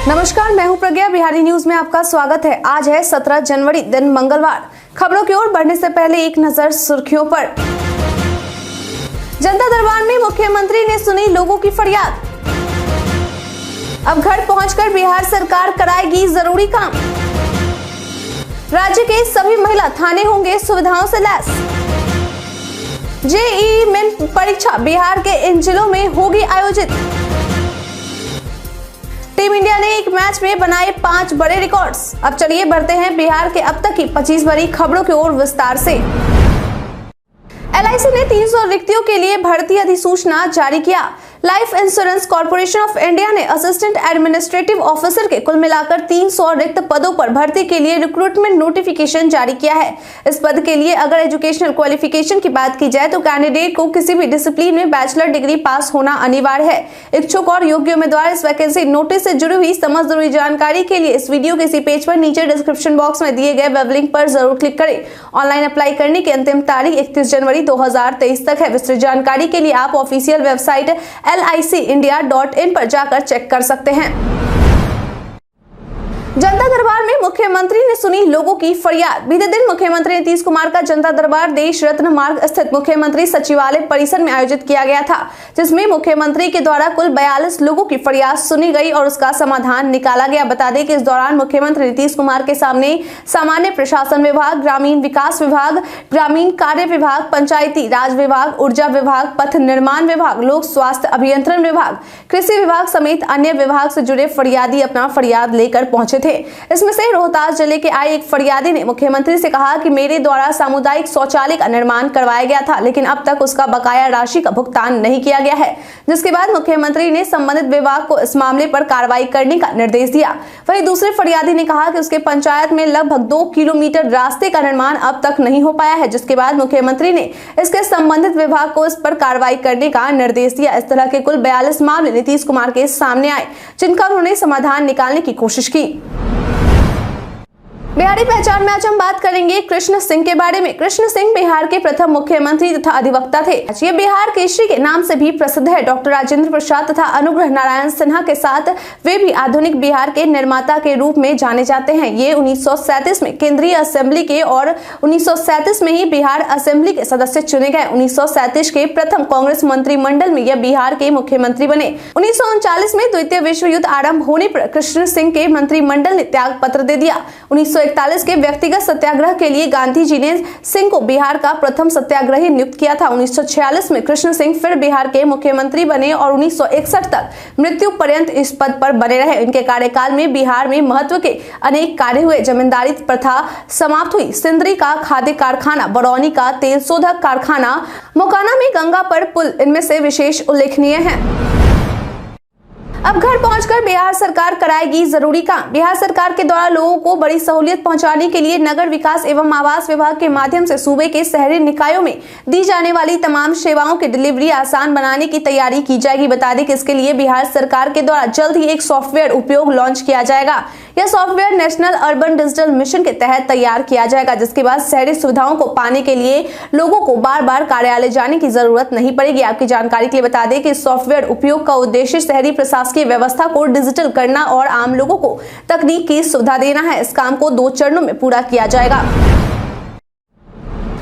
नमस्कार, मैं हूं प्रज्ञा। बिहारी न्यूज में आपका स्वागत है। आज है 17 जनवरी, दिन मंगलवार। खबरों की ओर बढ़ने से पहले एक नजर सुर्खियों पर। जनता दरबार में मुख्यमंत्री ने सुनी लोगों की फरियाद। अब घर पहुंचकर बिहार सरकार कराएगी जरूरी काम। राज्य के सभी महिला थाने होंगे सुविधाओं से लैस। जेईई मेन परीक्षा बिहार के इन जिलों में होगी आयोजित। टीम इंडिया ने एक मैच में बनाए 5 बड़े रिकॉर्ड्स। अब चलिए बढ़ते हैं बिहार के अब तक की 25 बड़ी खबरों की ओर विस्तार से। एलआईसी ने 300 रिक्तियों के लिए भर्ती अधिसूचना जारी किया। Life insurance corporation of India ने असिस्टेंट एडमिनिस्ट्रेटिव ऑफिसर के कुल मिलाकर 300 रिक्त पदों पर भर्ती के लिए रिक्रूटमेंट नोटिफिकेशन जारी किया है। इस पद के लिए अगर एजुकेशनल क्वालिफिकेशन की बात की जाए तो कैंडिडेट को किसी भी डिसिप्लिन में बैचलर डिग्री पास होना अनिवार्य है। इच्छुक और योग्य उम्मीदवार इस वैकेंसी नोटिस से जुड़ी हुई समस्त जरूरी जानकारी के लिए इस वीडियो के इसी पेज पर नीचे डिस्क्रिप्शन बॉक्स में दिए गए वेब लिंक पर जरूर क्लिक करें। ऑनलाइन अप्लाई करने की अंतिम तारीख 31 जनवरी 2023 तक है। विस्तृत जानकारी के लिए आप ऑफिशियल वेबसाइट licindia.in पर जाकर चेक कर सकते हैं। जनता दरबार में मुख्यमंत्री ने सुनी लोगों की फरियाद। बीते दिन मुख्यमंत्री नीतीश कुमार का जनता दरबार देश रत्न मार्ग स्थित मुख्यमंत्री सचिवालय परिसर में आयोजित किया गया था, जिसमें मुख्यमंत्री के द्वारा कुल 42 लोगों की फरियाद सुनी गई और उसका समाधान निकाला गया। बता दें कि इस दौरान मुख्यमंत्री नीतीश कुमार के सामने सामान्य प्रशासन विभाग, ग्रामीण विकास विभाग, ग्रामीण कार्य विभाग, पंचायती राज विभाग, ऊर्जा विभाग, पथ निर्माण विभाग, लोक स्वास्थ्य अभियंत्रण विभाग, कृषि विभाग समेत अन्य विभाग से जुड़े फरियादी अपना फरियाद लेकर पहुंचे थे। इसमें से रोहतास जिले के आए एक फरियादी ने मुख्यमंत्री से कहा कि मेरे द्वारा सामुदायिक शौचालय का निर्माण करवाया गया था, लेकिन अब तक उसका बकाया राशि का भुगतान नहीं किया गया है। जिसके बाद मुख्यमंत्री ने संबंधित विभाग को इस मामले पर कार्रवाई करने का निर्देश दिया। वहीं दूसरे फरियादी ने कहा कि उसके पंचायत में लगभग 2 किलोमीटर रास्ते का निर्माण अब तक नहीं हो पाया है, जिसके बाद मुख्यमंत्री ने इसके संबंधित विभाग को इस पर कार्रवाई करने का निर्देश दिया। इस तरह के कुल 42 मामले नीतीश कुमार के सामने आए, जिनका उन्होंने समाधान निकालने की कोशिश की। बिहारी पहचान में आज हम बात करेंगे कृष्ण सिंह के बारे में। कृष्ण सिंह बिहार के प्रथम मुख्यमंत्री तथा अधिवक्ता थे। ये बिहार केसरी के नाम से भी प्रसिद्ध है। डॉक्टर राजेंद्र प्रसाद तथा अनुग्रह नारायण सिन्हा के साथ वे भी आधुनिक बिहार के निर्माता के रूप में जाने जाते हैं। ये 1937 में केंद्रीय असेंबली के और 1937 में ही बिहार असेंबली के सदस्य चुने गए। 1937 के प्रथम कांग्रेस मंत्रिमंडल में यह बिहार के मुख्यमंत्री बने। 1939 में द्वितीय विश्व युद्ध आरंभ होने पर कृष्ण सिंह के मंत्रिमंडल ने त्याग पत्र दे दिया। 1941 के व्यक्तिगत सत्याग्रह के लिए गांधी जी ने सिंह को बिहार का प्रथम सत्याग्रही नियुक्त किया था। 1946 में कृष्ण सिंह फिर बिहार के मुख्यमंत्री बने और 1961 तक मृत्यु पर्यंत इस पद पर बने रहे। इनके कार्यकाल में बिहार में महत्व के अनेक कार्य हुए। जमींदारी प्रथा समाप्त हुई, सिंदरी का खाद्य कारखाना, बरौनी का तेल शोधक कारखाना, मोकाना में गंगा पर पुल इनमें से विशेष उल्लेखनीय हैं। अब घर पहुंचकर बिहार सरकार कराएगी जरूरी काम। बिहार सरकार के द्वारा लोगों को बड़ी सहूलियत पहुंचाने के लिए नगर विकास एवं आवास विभाग के माध्यम से सूबे के शहरी निकायों में दी जाने वाली तमाम सेवाओं की डिलीवरी आसान बनाने की तैयारी की जाएगी। बता दें कि इसके लिए बिहार सरकार के द्वारा जल्द ही एक सॉफ्टवेयर उपयोग लॉन्च किया जाएगा। यह software national urban digital mission के तहत तैयार किया जाएगा, जिसके बाद शहरी सुविधाओं को पाने के लिए लोगों को बार बार कार्यालय जाने की जरूरत नहीं पड़ेगी। आपकी जानकारी के लिए बता दें कि इस सॉफ्टवेयर उपयोग का उद्देश्य शहरी प्रशासकीय व्यवस्था को डिजिटल करना और आम लोगों को तकनीक की सुविधा देना है। इस काम को 2 चरणों में पूरा किया जाएगा।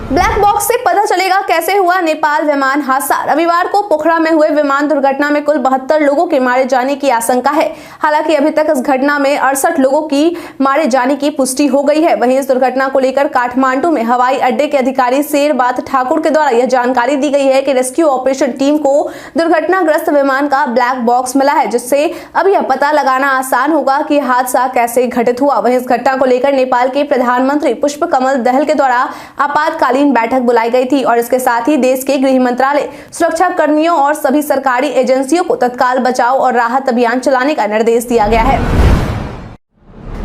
ब्लैक बॉक्स से पता चलेगा कैसे हुआ नेपाल विमान हादसा। रविवार को पोखरा में हुए विमान दुर्घटना में कुल 72 लोगों के मारे जाने की आशंका है। हालांकि अभी तक इस घटना में 68 लोगों की मारे जाने की पुष्टि हो गई है। वहीं इस दुर्घटना को लेकर काठमांडू में हवाई अड्डे के अधिकारी शेरबात ठाकुर के द्वारा यह जानकारी दी गई है कि रेस्क्यू ऑपरेशन टीम को दुर्घटनाग्रस्त विमान का ब्लैक बॉक्स मिला है, जिससे अब यह पता लगाना आसान होगा कि हादसा कैसे घटित हुआ। वहीं इस घटना को लेकर नेपाल के प्रधानमंत्री पुष्प कमल दहल के द्वारा आपातकालीन बैठक बुलाई गई थी और इसके साथ ही देश के गृह मंत्रालय सुरक्षा कर्मियों और सभी सरकारी एजेंसियों को तत्काल बचाव और राहत अभियान चलाने का निर्देश दिया गया है।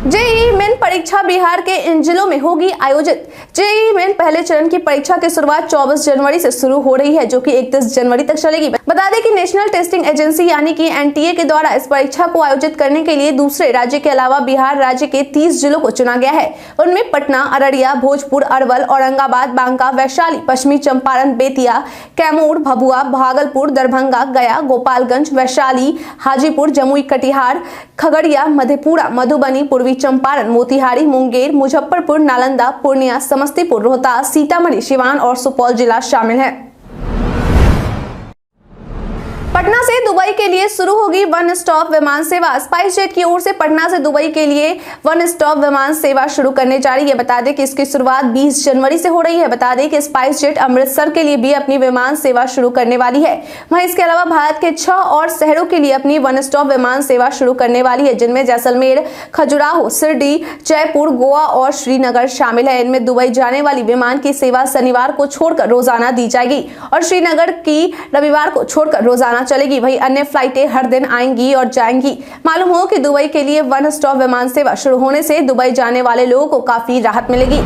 जेईई मेन परीक्षा बिहार के इन जिलों में होगी आयोजित। जेईई मेन पहले चरण की परीक्षा की शुरुआत 24 जनवरी से शुरू हो रही है, जो कि 31 जनवरी तक चलेगी। बता दें कि नेशनल टेस्टिंग एजेंसी यानी कि एनटीए के द्वारा इस परीक्षा को आयोजित करने के लिए दूसरे राज्य के अलावा बिहार राज्य के 30 जिलों को चुना गया है। उनमें पटना, अररिया, भोजपुर, अरवल, औरंगाबाद, बांका, वैशाली, पश्चिमी चंपारण, बेतिया, कैमूर, भभुआ, भागलपुर, दरभंगा, गया, गोपालगंज, वैशाली, हाजीपुर, जमुई, कटिहार, खगड़िया, मधेपुरा, मधुबनी, पूर्वी चंपारण, मोतिहारी, मुंगेर, मुजफ्फरपुर, नालंदा, पूर्णिया, समस्तीपुर, रोहतास, सीतामढ़ी, सिवान और सुपौल जिला शामिल है। पटना से दुबई के लिए शुरू होगी वन स्टॉप विमान सेवा। स्पाइस जेट की ओर से पटना से दुबई के लिए वन स्टॉप विमान सेवा शुरू करने जा रही है। बता दें कि इसकी शुरुआत 20 जनवरी से हो रही है। बता दें कि स्पाइस जेट अमृतसर के लिए भी अपनी विमान सेवा शुरू करने वाली है। वहीं इसके अलावा भारत के 6 और शहरों के लिए अपनी वन स्टॉप विमान सेवा शुरू करने वाली है, जिनमें जैसलमेर, खजुराहो, शिरडी, जयपुर, गोवा और श्रीनगर शामिल है। इनमें दुबई जाने वाली विमान की सेवा शनिवार को छोड़कर रोजाना दी जाएगी और श्रीनगर की रविवार को छोड़कर रोजाना चलेगी। वहीं अन्य फ्लाइटें हर दिन आएंगी और जाएंगी। मालूम हो कि दुबई के लिए वन स्टॉप विमान सेवा शुरू होने से दुबई जाने वाले लोगों को काफी राहत मिलेगी।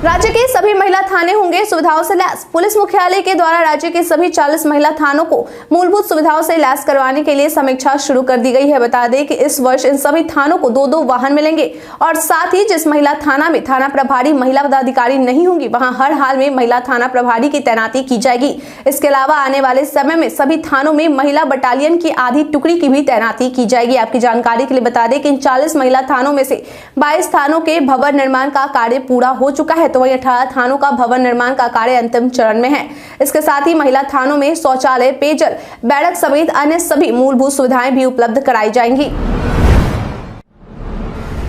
राज्य के सभी महिला थाने होंगे सुविधाओं से लैस। पुलिस मुख्यालय के द्वारा राज्य के सभी 40 महिला थानों को मूलभूत सुविधाओं से लैस करवाने के लिए समीक्षा शुरू कर दी गई है। बता दें कि इस वर्ष इन सभी थानों को 2-2 वाहन मिलेंगे और साथ ही जिस महिला थाना में थाना प्रभारी महिला पदाधिकारी नहीं होंगी, वहां हर हाल में महिला थाना प्रभारी की तैनाती की जाएगी। इसके अलावा आने वाले समय में सभी थानों में महिला बटालियन की आधी टुकड़ी की भी तैनाती की जाएगी। आपकी जानकारी के लिए बता दें कि इन 40 महिला थानों में से 22 थानों के भवन निर्माण का कार्य पूरा हो चुका है, तो वही 18 थानों का भवन निर्माण का कार्य अंतिम चरण में है। इसके साथ ही महिला थानों में शौचालय, पेयजल, बैठक समेत अन्य सभी मूलभूत सुविधाएं भी उपलब्ध कराई जाएंगी।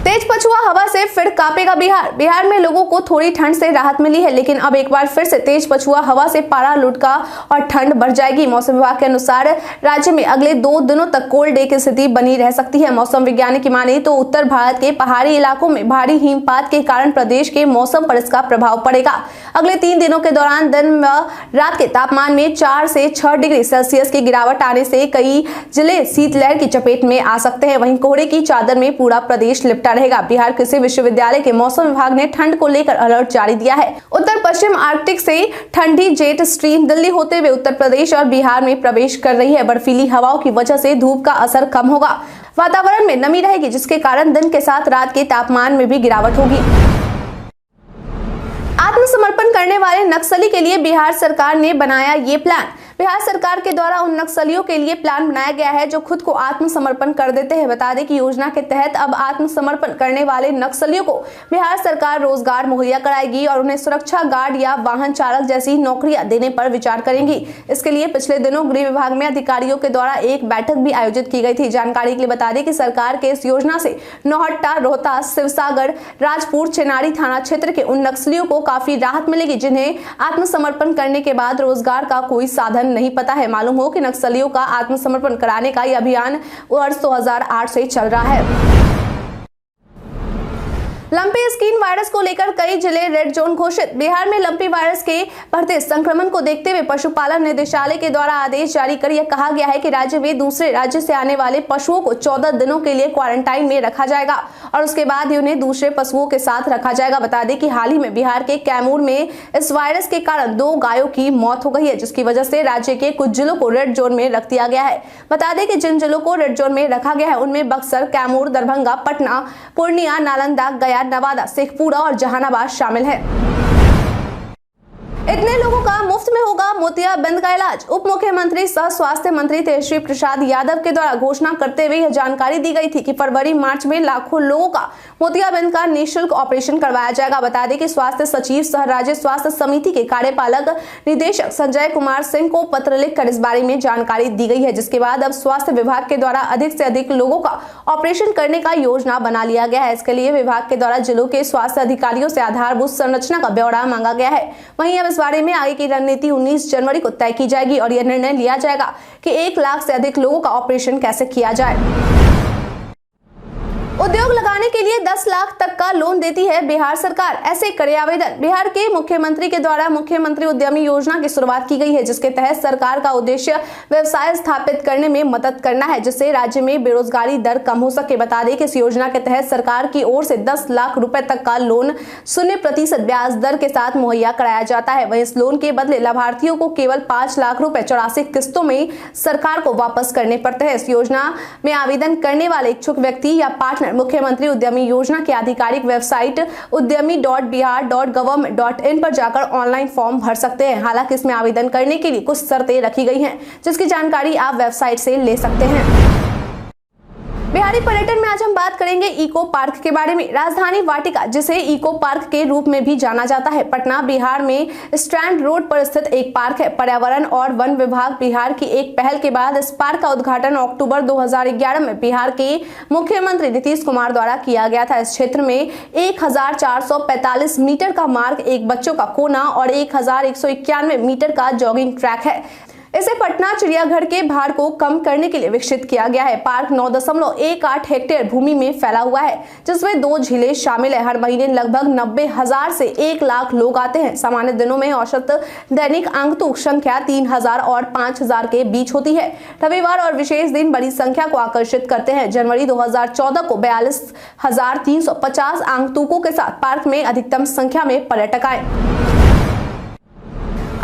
तेज पछुआ हवा से फिर कांपेगा बिहार। बिहार में लोगों को थोड़ी ठंड से राहत मिली है, लेकिन अब एक बार फिर से तेज पछुआ हवा से पारा लुढ़का और ठंड बढ़ जाएगी। मौसम विभाग के अनुसार राज्य में अगले 2 दिनों तक कोल्ड डे की स्थिति बनी रह सकती है। मौसम विज्ञानी की माने तो उत्तर भारत के पहाड़ी इलाकों में भारी हिमपात के कारण प्रदेश के मौसम पर इसका प्रभाव पड़ेगा। अगले 3 दिनों के दौरान दिन व रात के तापमान में 4 से 6 डिग्री सेल्सियस की गिरावट आने से कई जिले शीतलहर की चपेट में आ सकते हैं। वहीं कोहरे की चादर में पूरा प्रदेश लिपटा रहेगा। बिहार कृषि विश्वविद्यालय के मौसम विभाग ने ठंड को लेकर अलर्ट जारी दिया है। उत्तर पश्चिम आर्कटिक से ठंडी जेट स्ट्रीम दिल्ली होते हुए उत्तर प्रदेश और बिहार में प्रवेश कर रही है। बर्फीली हवाओं की वजह से धूप का असर कम होगा। वातावरण में नमी रहेगी, जिसके कारण दिन के साथ रात के तापमान में भी गिरावट होगी। आत्मसमर्पण करने वाले नक्सली के लिए बिहार सरकार ने बनाया ये प्लान। बिहार सरकार के द्वारा उन नक्सलियों के लिए प्लान बनाया गया है जो खुद को आत्मसमर्पण कर देते हैं। बता दें कि योजना के तहत अब आत्मसमर्पण करने वाले नक्सलियों को बिहार सरकार रोजगार मुहैया कराएगी और उन्हें सुरक्षा गार्ड या वाहन चालक जैसी नौकरियां देने पर विचार करेंगी। इसके लिए पिछले दिनों गृह विभाग में अधिकारियों के द्वारा एक बैठक भी आयोजित की गई थी। जानकारी के लिए बता दें कि सरकार के इस योजना से नौहट्टा, रोहतास, शिवसागर, राजपुर, चेनारी थाना क्षेत्र के उन नक्सलियों को काफी राहत मिलेगी जिन्हें आत्मसमर्पण करने के बाद रोजगार का कोई साधन नहीं पता है। मालूम हो कि नक्सलियों का आत्मसमर्पण कराने का यह अभियान वर्ष 2008 से चल रहा है। लंपी स्किन वायरस को लेकर कई जिले रेड जोन घोषित। बिहार में लंपी वायरस के बढ़ते संक्रमण को देखते हुए पशुपालन निदेशालय के द्वारा आदेश जारी कर यह कहा गया है कि राज्य में दूसरे राज्य से आने वाले पशुओं को 14 दिनों के लिए क्वारंटाइन में रखा जाएगा और उसके बाद ही उन्हें दूसरे पशुओं के साथ रखा जाएगा। बता दें कि हाल ही में बिहार के कैमूर में इस वायरस के कारण 2 गायों की मौत हो गई है, जिसकी वजह से राज्य के कुछ जिलों को रेड जोन में रख दिया गया है। बता दें कि जिन जिलों को रेड जोन में रखा गया है उनमें बक्सर, कैमूर, दरभंगा, पटना, पूर्णिया, नालंदा, गया, नवादा, शेखपुरा और जहानाबाद शामिल है। इतने लोगों का मुफ्त में होगा मोतियाबिंद का इलाज। उप मुख्यमंत्री सह स्वास्थ्य मंत्री तेजस्वी प्रसाद यादव के द्वारा घोषणा करते हुए यह जानकारी दी गई थी कि फरवरी मार्च में लाखों लोगों का मोतियाबिंद का निःशुल्क ऑपरेशन करवाया जाएगा। बता दें कि स्वास्थ्य सचिव सह राज्य स्वास्थ्य समिति के कार्यपालक निदेशक संजय कुमार सिंह को पत्र लिखकर इस बारे में जानकारी दी गई है, जिसके बाद अब स्वास्थ्य विभाग के द्वारा अधिक से अधिक लोगों का ऑपरेशन करने का योजना बना लिया गया है। इसके लिए विभाग के द्वारा जिलों के स्वास्थ्य अधिकारियों से आधारभूत संरचना का ब्यौरा मांगा गया है। वहीं अब इस बारे में आगे की रणनीति 19 जनवरी को तय की जाएगी और यह निर्णय लिया जाएगा कि 1 लाख से अधिक लोगों का ऑपरेशन कैसे किया जाए। उद्योग लगाने के लिए 10 लाख तक का लोन देती है बिहार सरकार, ऐसे करे आवेदन। बिहार के मुख्यमंत्री के द्वारा मुख्यमंत्री उद्यमी योजना की शुरुआत की गई है, जिसके तहत सरकार का उद्देश्य व्यवसाय स्थापित करने में मदद करना है, जिससे राज्य में बेरोजगारी दर कम हो सके। बता दें कि इस योजना के तहत सरकार की ओर से 10 लाख रुपए तक का लोन 0% ब्याज दर के साथ मुहैया कराया जाता है। वहीं इस लोन के बदले लाभार्थियों को केवल 5 लाख रुपए 84 किस्तों में सरकार को वापस करने पड़ते हैं। इस योजना में आवेदन करने वाले इच्छुक व्यक्ति या पार्टनर मुख्यमंत्री उद्यमी योजना की आधिकारिक वेबसाइट udyami.bihar.gov.in पर जाकर ऑनलाइन फॉर्म भर सकते हैं। हालांकि इसमें आवेदन करने के लिए कुछ शर्तें रखी गई हैं, जिसकी जानकारी आप वेबसाइट से ले सकते हैं। बिहारी पर्यटन में आज हम बात करेंगे इको पार्क के बारे में। राजधानी वाटिका, जिसे इको पार्क के रूप में भी जाना जाता है, पटना बिहार में स्टैंड रोड पर स्थित एक पार्क है। पर्यावरण और वन विभाग बिहार की एक पहल के बाद इस पार्क का उद्घाटन अक्टूबर 2011 में बिहार के मुख्यमंत्री नीतीश कुमार द्वारा किया गया था। इस क्षेत्र में 1445 मीटर का मार्ग, एक बच्चों का कोना और 1191 मीटर का जॉगिंग ट्रैक है। इसे पटना चिड़ियाघर के भार को कम करने के लिए विकसित किया गया है। पार्क 9.18 हेक्टेयर भूमि में फैला हुआ है, जिसमें 2 झीलें शामिल है। हर महीने लगभग 90,000 से 1 लाख लोग आते हैं। सामान्य दिनों में औसत दैनिक आगंतुक संख्या 3,000 और 5,000 के बीच होती है। रविवार और विशेष दिन बड़ी संख्या को आकर्षित करते हैं। जनवरी 2014 को 42,350 आगंतुकों के साथ पार्क में अधिकतम संख्या में पर्यटक आए।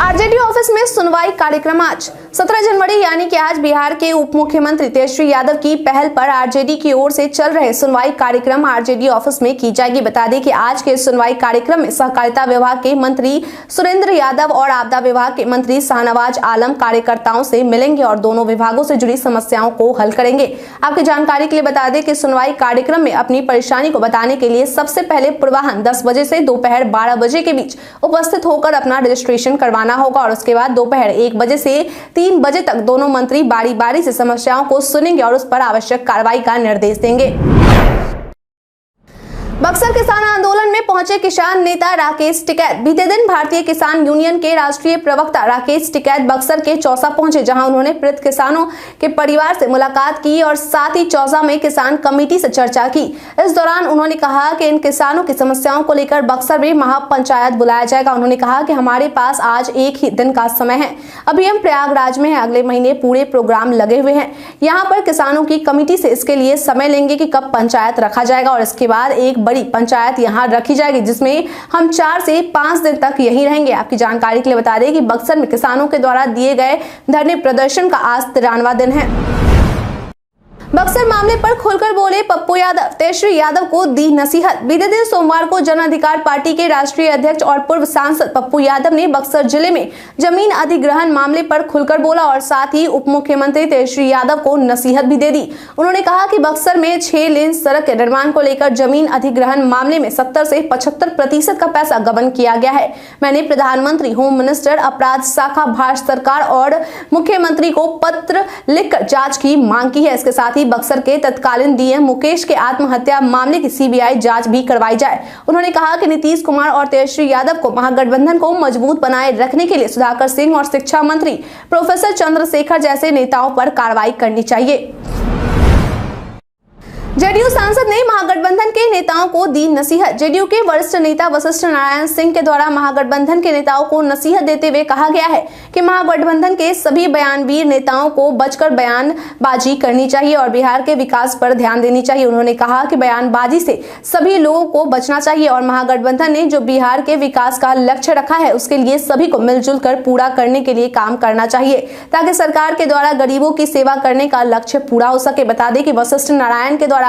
आरजेडी ऑफिस में सुनवाई कार्यक्रम आज 17 जनवरी यानी कि आज बिहार के उप मुख्यमंत्री तेजस्वी यादव की पहल पर आरजेडी की ओर से चल रहे सुनवाई कार्यक्रम आरजेडी ऑफिस में की जाएगी। बता दें कि आज के सुनवाई कार्यक्रम में सहकारिता विभाग के मंत्री सुरेंद्र यादव और आपदा विभाग के मंत्री शाहनवाज आलम कार्यकर्ताओं से मिलेंगे और दोनों विभागों से जुड़ी समस्याओं को हल करेंगे। आपकी जानकारी के लिए बता दें कि सुनवाई कार्यक्रम में अपनी परेशानी को बताने के लिए सबसे पहले पूर्वाह्न 10 बजे से दोपहर 12 बजे के बीच उपस्थित होकर अपना रजिस्ट्रेशन करवाना होगा और उसके बाद दोपहर 1 बजे से 3 बजे तक दोनों मंत्री बारी बारी से समस्याओं को सुनेंगे और उस पर आवश्यक कार्रवाई का निर्देश देंगे। बक्सर किसान आंदोलन में पहुंचे किसान नेता राकेश टिकैत। बीते दिन भारतीय किसान यूनियन के राष्ट्रीय प्रवक्ता राकेश टिकैत बक्सर के चौसा पहुंचे, जहां उन्होंने पीड़ित किसानों के परिवार से मुलाकात की और साथ ही चौसा में किसान कमेटी से चर्चा की। इस दौरान उन्होंने कहा कि इन किसानों की समस्याओं को लेकर बक्सर में महापंचायत बुलाया जाएगा। उन्होंने कहा कि हमारे पास आज एक ही दिन का समय है, अभी हम प्रयागराज में हैं, अगले महीने पूरे प्रोग्राम लगे हुए हैं। यहाँ पर किसानों की कमेटी से इसके लिए समय लेंगे कि कब पंचायत रखा जाएगा और इसके बाद एक बड़ी पंचायत यहां रखी जाएगी, जिसमें हम 4 से 5 दिन तक यहीं रहेंगे। आपकी जानकारी के लिए बता दें कि बक्सर में किसानों के द्वारा दिए गए धरने प्रदर्शन का आज 93वां दिन है। बक्सर मामले पर खुलकर बोले पप्पू यादव। तेजस्वी यादव को दी नसीहत। बीते दिन सोमवार को जन अधिकार पार्टी के राष्ट्रीय अध्यक्ष और पूर्व सांसद पप्पू यादव ने बक्सर जिले में जमीन अधिग्रहण मामले पर खुलकर बोला और साथ ही उप मुख्यमंत्री तेजस्वी यादव को नसीहत भी दे दी। उन्होंने कहा कि बक्सर में 6 लेन सड़क के निर्माण को लेकर जमीन अधिग्रहण मामले में 70 से 75% का पैसा गबन किया गया है। मैंने प्रधानमंत्री, होम मिनिस्टर, अपराध शाखा, भारत सरकार और मुख्यमंत्री को पत्र लिखकर जांच की मांग की है। इसके साथ ही बक्सर के तत्कालीन डीएम मुकेश के आत्महत्या मामले की सीबीआई जांच भी करवाई जाए। उन्होंने कहा कि नीतीश कुमार और तेजस्वी यादव को महागठबंधन को मजबूत बनाए रखने के लिए सुधाकर सिंह और शिक्षा मंत्री प्रोफेसर चंद्रशेखर जैसे नेताओं पर कार्रवाई करनी चाहिए। जेडीयू सांसद ने महागठबंधन के नेताओं को दी नसीहत। जेडीयू के वरिष्ठ नेता वशिष्ठ नारायण सिंह के द्वारा महागठबंधन के नेताओं को नसीहत देते हुए कहा गया है कि महागठबंधन के सभी बयानवीर नेताओं को बचकर बयानबाजी करनी चाहिए और बिहार के विकास पर ध्यान देनी चाहिए। उन्होंने कहा कि बयानबाजी से सभी लोगों को बचना चाहिए और महागठबंधन ने जो बिहार के विकास का लक्ष्य रखा है उसके लिए सभी को मिलजुल कर पूरा करने के लिए काम करना चाहिए, ताकि सरकार के द्वारा गरीबों की सेवा करने का लक्ष्य पूरा हो सके। बता दें कि वशिष्ठ नारायण के द्वारा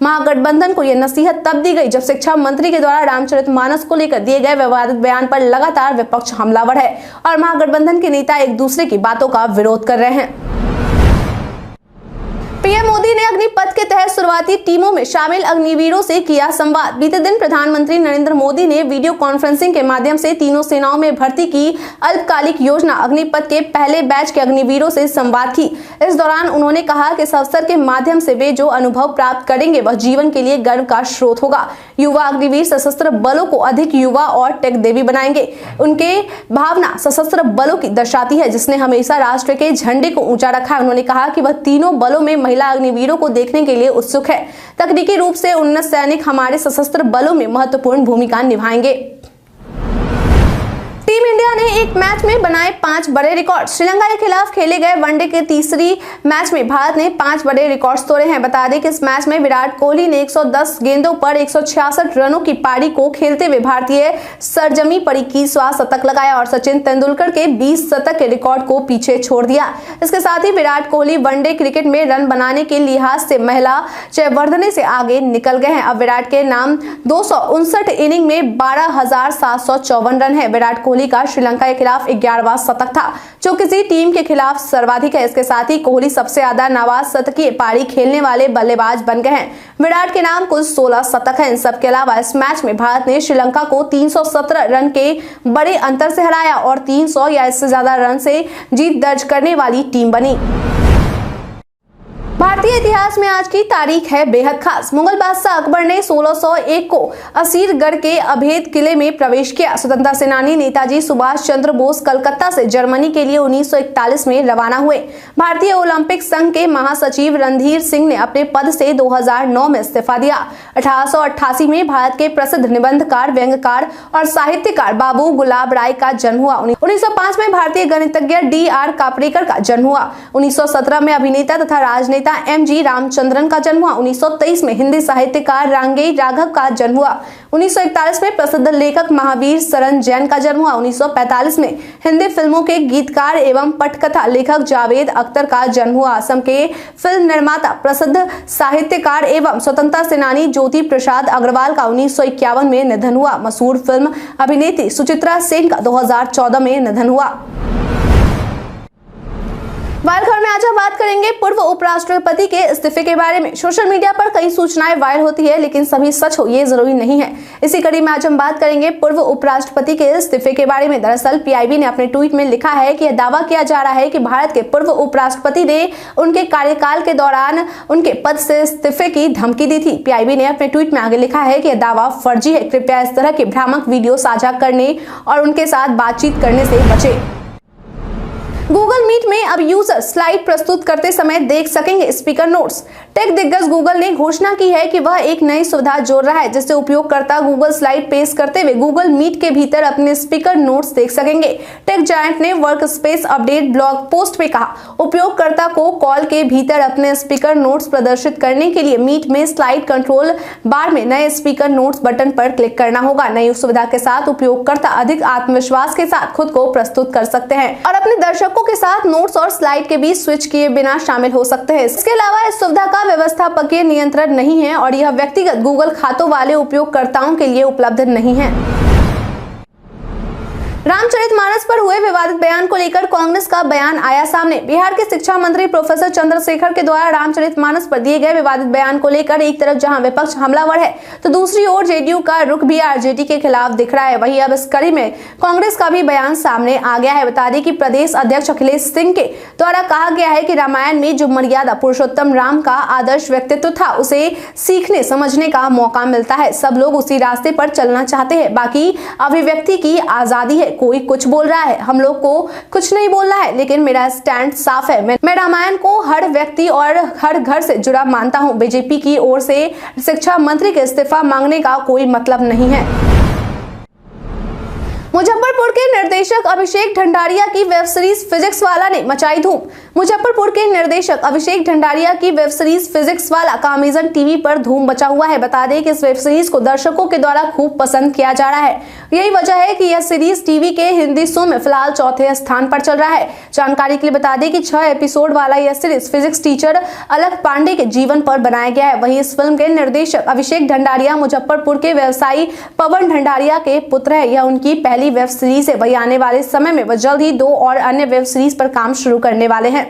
महागठबंधन को यह नसीहत तब दी गई जब शिक्षा मंत्री के द्वारा रामचरितमानस को लेकर दिए गए विवादित बयान पर लगातार विपक्ष हमलावर है और महागठबंधन के नेता एक दूसरे की बातों का विरोध कर रहे हैं। पीएम मोदी ने अग्निपथ के तहत शुरुआती टीमों में शामिल अग्निवीरों से किया संवाद। बीते दिन प्रधानमंत्री नरेंद्र मोदी ने वीडियो कॉन्फ्रेंसिंग के माध्यम से तीनों सेनाओं में भर्ती की अल्पकालिक योजना अग्निपथ के पहले बैच के अग्निवीरों से संवाद की। इस दौरान उन्होंने कहा कि इस अवसर के माध्यम से वे जो अनुभव प्राप्त करेंगे वह जीवन के लिए गर्व का स्रोत होगा। युवा अग्निवीर सशस्त्र बलों को अधिक युवा और टेक देवी बनाएंगे। उनके भावना सशस्त्र बलों की दर्शाती है, जिसने हमेशा राष्ट्र के झंडे को ऊंचा रखा है। उन्होंने कहा कि वह तीनों बलों में महिला अग्निवीरों को देखने के लिए उत्सुक उत्सुक है। तकनीकी रूप से उन्नत सैनिक हमारे सशस्त्र बलों में महत्वपूर्ण भूमिका निभाएंगे। टीम इंडिया ने एक मैच में बनाए 5 बड़े रिकॉर्ड। श्रीलंका के खिलाफ खेले गए वनडे के तीसरी मैच में भारत ने 5 बड़े रिकॉर्ड्स तोड़े हैं। बता दें कि इस मैच में विराट कोहली ने 110 गेंदों पर 166 रनों की पारी को खेलते हुए भारतीय सरजमी पर 21वां शतक लगाया और सचिन तेंदुलकर के 20 शतक के रिकॉर्ड को पीछे छोड़ दिया। इसके साथ ही विराट कोहली वनडे क्रिकेट में रन बनाने के लिहाज से महिला जयवर्धने से आगे निकल गए हैं। अब विराट के नाम 259 इनिंग में 12,754 रन है। विराट कोहली का श्रीलंका के खिलाफ 11वां शतक था, जो किसी टीम के खिलाफ सर्वाधिक है। इसके साथ ही कोहली सबसे ज्यादा नवाज शतकीय पारी खेलने वाले बल्लेबाज बन गए हैं। विराट के नाम कुल 16 शतक हैं। इन सब के अलावा इस मैच में भारत ने श्रीलंका को 317 रन के बड़े अंतर से हराया और 300 या इससे ज्यादा रन से जीत दर्ज करने वाली टीम बनी। भारतीय इतिहास में आज की तारीख है बेहद खास। मुगल बादशाह अकबर ने 1601 को असीरगढ़ के अभेद किले में प्रवेश किया। स्वतंत्रता सेनानी नेताजी सुभाष चंद्र बोस कलकत्ता से जर्मनी के लिए 1941 में रवाना हुए। भारतीय ओलंपिक संघ के महासचिव रणधीर सिंह ने अपने पद से 2009 में इस्तीफा दिया। 1888 में भारत के प्रसिद्ध निबंधकार, व्यंग्यकार और साहित्यकार बाबू गुलाब राय का जन्म हुआ। 1905 में भारतीय गणितज्ञ D.R. कापरेकर का जन्म हुआ। 1917 में अभिनेता तथा राजनेता M.G. रामचंद्रन का जन्म हुआ। 1923 में हिंदी साहित्यकार रांगेय राघव का जन्म हुआ। 1941 में प्रसिद्ध लेखक महावीर शरण जैन का जन्म हुआ। 1945 में हिंदी फिल्मों के गीतकार एवं पटकथा लेखक जावेद अख्तर का जन्म हुआ। असम के फिल्म निर्माता, प्रसिद्ध साहित्यकार एवं स्वतंत्रता सेनानी ज्योति प्रसाद अग्रवाल का 1951 में निधन हुआ। मशहूर फिल्म अभिनेत्री सुचित्रा सेन का 2014 में निधन हुआ। वायरल खबर में आज हम बात करेंगे पूर्व उपराष्ट्रपति के इस्तीफे के बारे में। सोशल मीडिया पर कई सूचनाएं वायरल होती है, लेकिन सभी सच हो ये जरूरी नहीं है। इसी कड़ी में आज हम बात करेंगे पूर्व उपराष्ट्रपति के इस्तीफे के बारे में। दरअसल PIB ने अपने ट्वीट में लिखा है कि यह दावा किया जा रहा है कि भारत के पूर्व उपराष्ट्रपति ने उनके कार्यकाल के दौरान उनके पद से इस्तीफे की धमकी दी थी। PIB ने अपने ट्वीट में आगे लिखा है कि यह दावा फर्जी है। कृपया इस तरह के भ्रामक वीडियो साझा करने और उनके साथ बातचीत करने से बचें। गूगल मीट में अब यूजर स्लाइड प्रस्तुत करते समय देख सकेंगे स्पीकर नोट्स। टेक दिग्गज गूगल ने घोषणा की है कि वह एक नई सुविधा जोड़ रहा है, जिससे उपयोगकर्ता गूगल स्लाइड पेश करते हुए गूगल मीट के भीतर अपने स्पीकर नोट्स देख सकेंगे। टेक जायंट ने work space update blog post में कहा, उपयोगकर्ता को कॉल के भीतर अपने स्पीकर नोट्स प्रदर्शित करने के लिए मीट में स्लाइड कंट्रोल बार में नए स्पीकर नोट्स बटन पर क्लिक करना होगा। नई सुविधा के साथ उपयोगकर्ता अधिक आत्मविश्वास के साथ खुद को प्रस्तुत कर सकते हैं और अपने दर्शकों के साथ नोट्स और स्लाइड के बीच स्विच किए बिना शामिल हो सकते हैं। इसके अलावा इस सुविधा का व्यवस्थापकीय नियंत्रण नहीं है और यह व्यक्तिगत गूगल खातों वाले उपयोगकर्ताओं के लिए उपलब्ध नहीं है। रामचरितमानस पर हुए विवादित बयान को लेकर कांग्रेस का बयान आया सामने। बिहार के शिक्षा मंत्री प्रोफेसर चंद्रशेखर के द्वारा रामचरितमानस पर दिए गए विवादित बयान को लेकर एक तरफ जहां विपक्ष हमलावर है, तो दूसरी ओर जेडीयू का रुख भी आरजेडी के खिलाफ दिख रहा है। वहीं अब इस कड़ी में कांग्रेस का भी बयान सामने आ गया है। बता दें कि प्रदेश अध्यक्ष अखिलेश सिंह के द्वारा कहा गया है कि रामायण में जो मर्यादा पुरुषोत्तम राम का आदर्श व्यक्तित्व था, उसे सीखने समझने का मौका मिलता है। सब लोग उसी रास्ते पर चलना चाहते हैं। बाकी अभिव्यक्ति की आजादी है। कोई कुछ बोल रहा है, हम लोग को कुछ नहीं बोलना है, लेकिन मेरा स्टैंड साफ है। मैं रामायण को हर व्यक्ति और हर घर से जुड़ा मानता हूं। बीजेपी की ओर से शिक्षा मंत्री के इस्तीफा मांगने का कोई मतलब नहीं है। मुजफ्फरपुर के निर्देशक अभिषेक ढंडारिया की वेब सीरीज फिजिक्स वाला ने मचाई धूम। मुजफ्फरपुर के निर्देशक अभिषेक ढंडारिया की वेब सीरीज फिजिक्स वाला का अमेजन टीवी पर धूम मचा हुआ है। बता दें कि इस वेब सीरीज को दर्शकों के द्वारा खूब पसंद किया जा रहा है। यही वजह है कि यह सीरीज टीवी के हिंदी शो में फिलहाल चौथे स्थान पर चल रहा है। जानकारी के लिए बता दें कि 6 एपिसोड वाला यह सीरीज फिजिक्स टीचर अलख पांडे के जीवन पर बनाया गया है। वहीं इस फिल्म के निर्देशक अभिषेक ढंडारिया मुजफ्फरपुर के व्यवसायी पवन ढंडारिया के पुत्र है। यह उनकी पहली वेब सीरीज है। वही आने वाले समय में वह जल्द ही 2 और अन्य वेब सीरीज पर काम शुरू करने वाले हैं।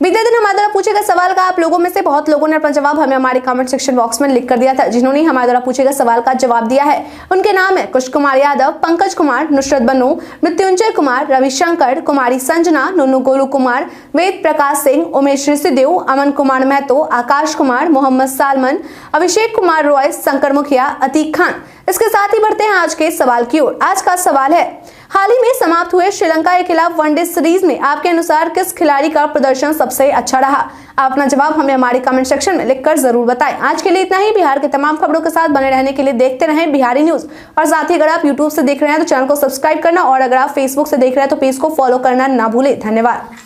बीते दिन हमारे द्वारा पूछे गए सवाल का आप लोगों में से बहुत लोगों ने अपना जवाब हमें हमारे कमेंट सेक्शन बॉक्स में लिख कर दिया था। जिन्होंने हमारे द्वारा पूछे गए सवाल का जवाब दिया है उनके नाम है कुश कुमार यादव, पंकज कुमार, नुसरत बनो, मृत्युंजय कुमार, रविशंकर, कुमारी संजना, नुनू गोलू कुमार, वेद प्रकाश सिंह, उमेश ऋषिदेव, अमन कुमार महतो, आकाश कुमार, मोहम्मद सालमन, अभिषेक कुमार रॉय, शंकर मुखिया, अतीक खान, इसके साथ ही बढ़ते हैं आज के सवाल की ओर। आज का सवाल है, हाल ही में समाप्त हुए श्रीलंका के खिलाफ वनडे सीरीज में आपके अनुसार किस खिलाड़ी का प्रदर्शन सबसे अच्छा रहा? आप अपना जवाब हमें हमारे कमेंट सेक्शन में लिखकर जरूर बताएं। आज के लिए इतना ही। बिहार के तमाम खबरों के साथ बने रहने के लिए देखते रहें बिहारी न्यूज। और साथ ही अगर आप यूट्यूब से देख रहे हैं तो चैनल को सब्सक्राइब करना, और अगर आप फेसबुक से देख रहे हैं तो पेज को फॉलो करना ना भूलें। धन्यवाद।